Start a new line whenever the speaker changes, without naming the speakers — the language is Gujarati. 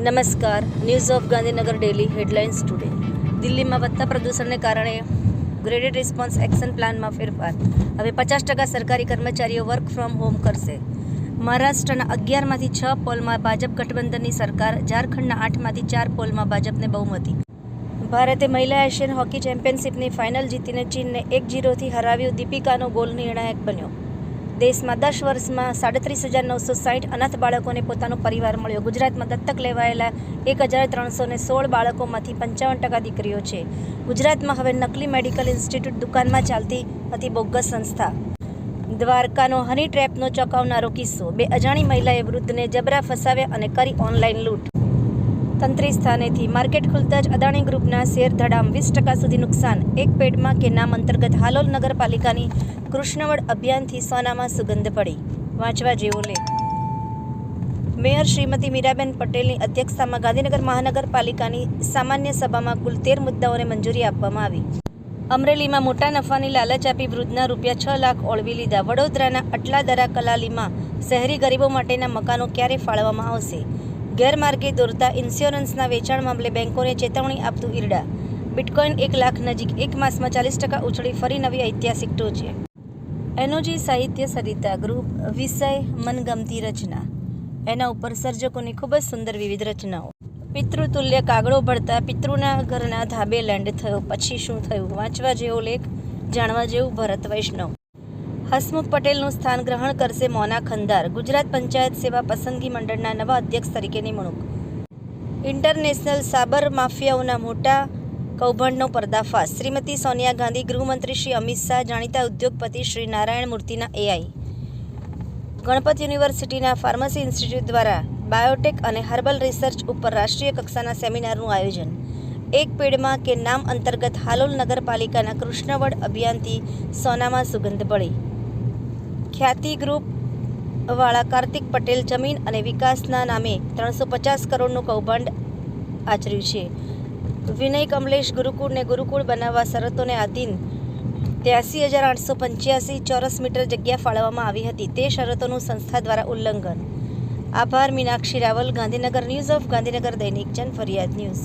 નમસ્કાર, news of Gandhinagar daily headlines today. દિલ્હીમાં વધતા પ્રદૂષણને કારણે ગ્રેડેડ રિસ્પોન્સ એક્શન પ્લાનમાં ફેરફાર. હવે 50% સરકારી કર્મચારીઓ વર્ક ફ્રોમ હોમ કરશે. મહારાષ્ટ્રના 11માંથી 6 પોલમાં ભાજપ ગઠબંધનની સરકાર. ઝારખંડના 8માંથી 4 પોલમાં ભાજપને બહુમતી. ભારતે મહિલા એશિયન હોકી ચેમ્પિયનશિપની ફાઇનલ જીતીને ચીનને 1-0થી હરાવ્યું. દીપિકાનો ગોલ નિર્ણાયક બન્યો. દેશમાં 10 વર્ષમાં 37,960 અનાથ બાળકોને પોતાનો પરિવાર મળ્યો. ગુજરાતમાં દત્તક લેવાયેલા 1,316 બાળકોમાંથી 55% દીકરીઓ છે. ગુજરાતમાં હવે નકલી મેડિકલ ઇન્સ્ટિટ્યૂટ. દુકાનમાં ચાલતી હતી બોગસ સંસ્થા. દ્વારકાનો હની ટ્રેપનો ચોંકાવનારો કિસ્સો. 2 અજાણી મહિલાએ વૃદ્ધને જબરા ફસાવ્યા અને કરી ઓનલાઈન લૂંટ. તંત્રી સ્થાનેથી માર્કેટ ખુલતા જ અદાણી ગ્રુપના શેર ધડામ. 20% સુધી નુકસાન. એક પેડમાં કે નામ અંતર્ગત હાલોલ નગરપાલિકાની કૃષ્ણવડ અભિયાનથી સોનામાં સુગંધ પડી. વાંચવા જેવો લેખ. મેયર શ્રીમતી મીરાબેન પટેલની અધ્યક્ષતામાં ગાંધીનગર મહાનગરપાલિકાની સામાન્ય સભામાં કુલ 13 મુદ્દાઓને મંજૂરી આપવામાં આવી. અમરેલીમાં મોટા નફાની લાલચ આપી વૃદ્ધના ₹6 લાખ ઓળવી લીધા. વડોદરાના અટલાદરા કલાલીમાં શહેરી ગરીબો માટેના મકાનો ક્યારે ફાળવવામાં આવશે? ગેરમાર્ગે દોરતા ઇન્સ્યોરન્સના વેચાણ મામલે બેંકોને ચેતવણી આપતું ઇરડા. બિટકોઇન 1 લાખ નજીક. 1 માસમાં 40% ઉછળી ફરી નવી ઐતિહાસિક ટોચે. એનોજી સાહિત્ય સરિતા ગ્રુપ. વિષય મનગમતી રચના. એના ઉપર સર્જકોની ખૂબ જ સુંદર વિવિધ રચનાઓ. પિતૃતુલ્ય કાગડો ભળતા પિતૃના ઘરના ધાબે લેન્ડ થયો. પછી શું થયું? વાંચવા જેવો લેખ, જાણવા જેવું. ભરત વૈષ્ણવ. હસમુખ પટેલનું સ્થાન ગ્રહણ કરશે મોના ખંદાર. ગુજરાત પંચાયત સેવા પસંદગી મંડળના નવા અધ્યક્ષ તરીકે નિમણૂક. ઇન્ટરનેશનલ સાબર માફિયાઓના મોટા કૌભાંડનો પર્દાફાશ. શ્રીમતી સોનિયા ગાંધી, ગૃહમંત્રી શ્રી અમિત શાહ, જાણીતા ઉદ્યોગપતિ શ્રી નારાયણ મૂર્તિના એઆઈ. ગણપત યુનિવર્સિટીના ફાર્મસી ઇન્સ્ટિટ્યૂટ દ્વારા બાયોટેક અને હર્બલ રિસર્ચ ઉપર રાષ્ટ્રીય કક્ષાના સેમિનારનું આયોજન. એક પેડમાં કે નામ અંતર્ગત હાલોલ નગરપાલિકાના કૃષ્ણવડ અભિયાનથી સોનામાં સુગંધ પડી. ખ્યાતિ ગ્રુપ વાળા કાર્તિક પટેલ જમીન અને વિકાસના નામે 350 કરોડનું કૌભાંડ આચર્યું છે. વિનય કમલેશ ગુરુકુળને ગુરુકુળ બનાવવા શરતોને આધીન 83,885 ચોરસ મીટર જગ્યા ફાળવવામાં આવી હતી. તે શરતોનું સંસ્થા દ્વારા ઉલ્લંઘન. આભાર. મીનાક્ષી રાવલ, ગાંધીનગર. ન્યૂઝ ઓફ ગાંધીનગર દૈનિક જન ફરિયાદ ન્યૂઝ.